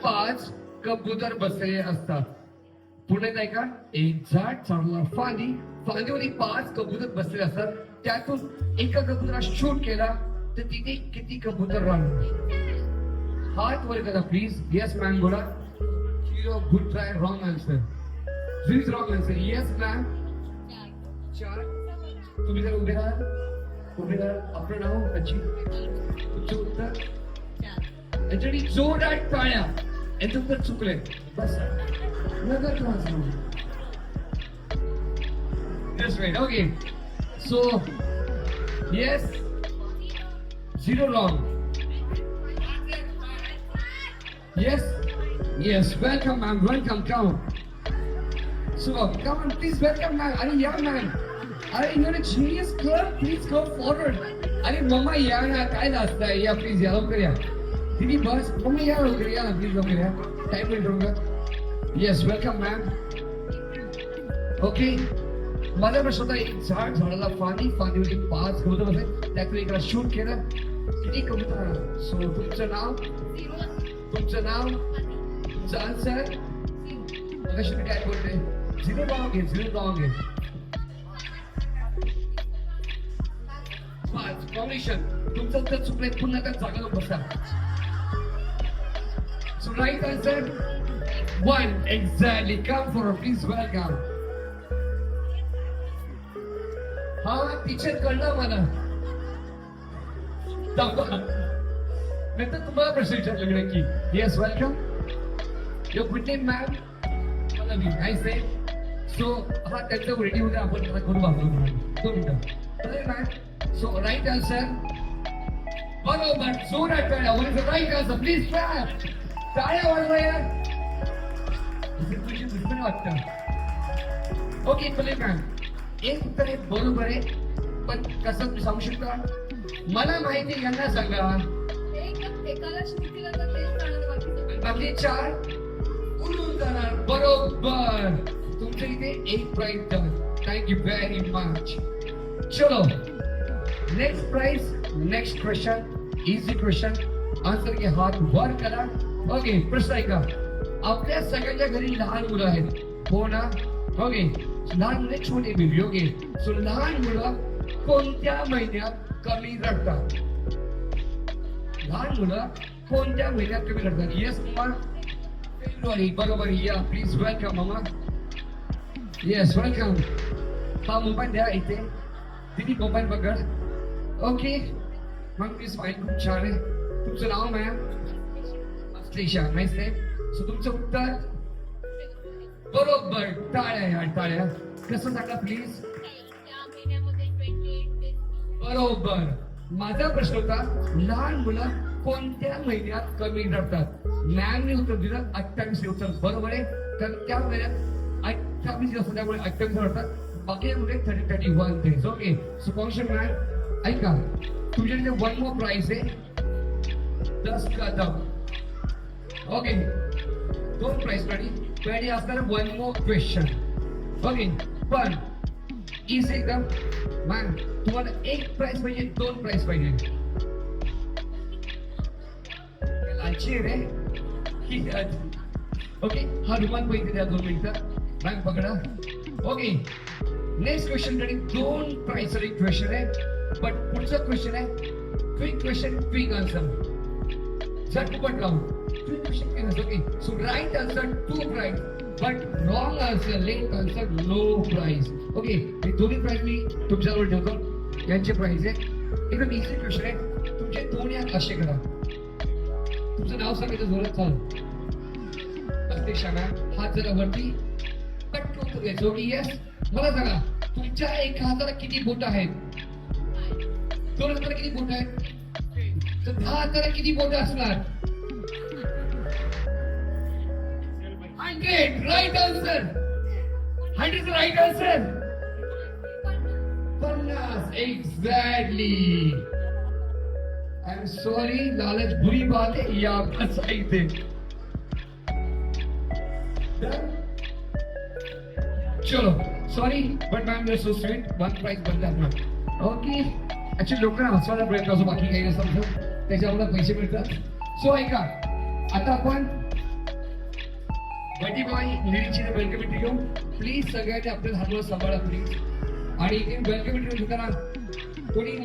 5 कबूतर बसलेले असतात. पुढे नाही का, एक झाड चांगला फांदी, फांदीवरती 5 कबूतर बसलेले असतात. त्यातून एका कबुतरा शूट केला तर तिथे किती कबूतर राहणार? हात वर करा प्लीज. येस मॅम बोला. Zero. Good try. Wrong answer. Zero is wrong answer. Yes ma'am. 4. तुम्ही जर उभे राहा. आपलं नाव अजी. तुमचं उत्तर याच्यासाठी जोरात टाळ्या. याचं उत्तर चुकलंय. बस नगर वाचलो. Just wait. Okay. So yes. 0 wrong. Yes. Yes. Welcome, ma'am. Welcome. Come. So come on, please welcome, ma'am. Are you young man? Are you in a genius club? Please go forward. अरे mamma या ना, काय असताय? या please या लवकर या. दीदी बस मम्मा या लवकर या प्लीज लवकर या. टाइम वेट होगा. Yes welcome ma'am. ओके. माझा प्रश्न होता, एक झाड, झाडाला फांदी, फांदीवरती 5 कबूतर बसले, त्यातून एकाला शूट केलं, किती कबूतर? सो तुमचं नाव, तुमचं नाव, तुमचं आन्सर. कशी काय बोलते? 0 रॉंग आहे. 0 रॉंग आहे. 5 कॉम्बिनेशन. तुमचं उत्तर चुकलंय. पुन्हा त्या जागेवर बसा. So right answer 1 exactly. Come for please welcome. हा टीचर कळलं मला. नंतर तुम्हाला प्रश्न विचारले की yes welcome. Your good name ma'am. मला मी नाईस आहे. सो हा त्यांच्या रेडी मध्ये आपण त्याला करू वापरू. 2 मिनिटं मॅम. सो राईट आन्सर बरोबर. जोरात टाळ्या. One is right answer. Please clap. टाळ्या वाजवा यार. तुझी दुश्मन वाटतं. ओके चले मॅम. एक उत्तर बरोबर आहे, पण कसं तुम्ही सांगू शकता? मला माहिती, यांना सांगा. बाकी 4 उडून जाणार. बरोबर. तुमच्या इथे एक प्राइज द्या. Thank you very much. चलो next prize. Next question. Easy question. Answer के हात वर करा. ओके. प्रश्न ऐका. आपल्या सगळ्यांच्या घरी लहान मुलं आहेत, हो ना? ओके. लहान मुले छोटे बेबी. ओके. सो लहान मुलं कोणत्या महिन्यात कमी रडतात? लहान मुलं कोणत्या महिन्यात कमी रडतात? Yes mamma. फेब्रुवारी. बरोबर. या प्लीज वेलकम मम्मा. Yes welcome. हा मोबाईल द्या इथे. दिदी मोबाईल पकड. ओके. मग प्लीज फाईल खूप छान आहे. तुमचं नाव ma'am? Shlesha. Nice name. So तुमचं उत्तर बरोबर. टाळ्या यार टाळ्या. कसं सांगा प्लीज. बरोबर. माझा प्रश्न होता, लहान मुलं कोणत्या महिन्यात कमी रडतात? मॅमने उत्तर दिलं 28 दिवसात. बरोबर आहे. तर त्या महिन्यात 28 दिवस, त्यामुळे 28 रडतात. बाकी मुले 31 डेज. ओके. सो कॉन्शन मॅम ऐका, तुमच्याकडे 1 मोर प्राइस आहे. 10 कदम. ओके. 2 प्राइस साठी पहिले असणार 1 मोर क्वेश्चन. ओके. पण इज एकदम मॅम तुम्हाला 1 प्राइस पाहिजे, 2 प्राइस पाहिजे? लालची रे. ओके. हा रुमाल पैसे द्या. 2 मिनिटं. मॅम पकडा. ओके. नेक्स्ट क्वेश्चन कडे 2 प्राइस साठी क्वेश्चन आहे. बट पुढचा क्वेश्चन आहे क्विक क्वेश्चन, क्विक आन्सर. झटपट लावून क्विक क्वेश्चन काय नसतं. Okay. So right answer 2 prize, but wrong answer, late answer no prize. Okay. हे दोन्ही प्राइस मी तुमच्याजवळ ठेवतो. यांचे प्राइस आहे. एकदम इझी क्वेश्चन आहे. तुमचे 2 हात असे करा. तुमचं नाव सांगायचं जोरात. चालू. अध्यक्षा मॅम हात जरा वरती. पटकन उत्तर द्यायचं. ओके. येस. मला सांगा, तुमच्या एका हाताला किती बोट आहेत? 2 हाताला किती बोट आहेत? तर 10 हाताला किती बोट असणार? Great, right answer. 100 is the right answer. 50 exactly. I'm sorry, लालच बुरी बात है. ये आपका सही थे. चलो, sorry, but ma'am you're so sweet. 1 prize बनला मॅम. ओके. actually लोकांना हसवायला प्रयत्न असतो, बाकी काही नसतं. त्याच्यामुळे पैसे मिळतात. सो ऐका, आता आपण बटी बॉय निरीक्षण वेलकमिटी घेऊ प्लीज सगळ्यांनी आपल्या हातवर सांभाळा प्लीज आणि वेलकमिटी घेताना कोणी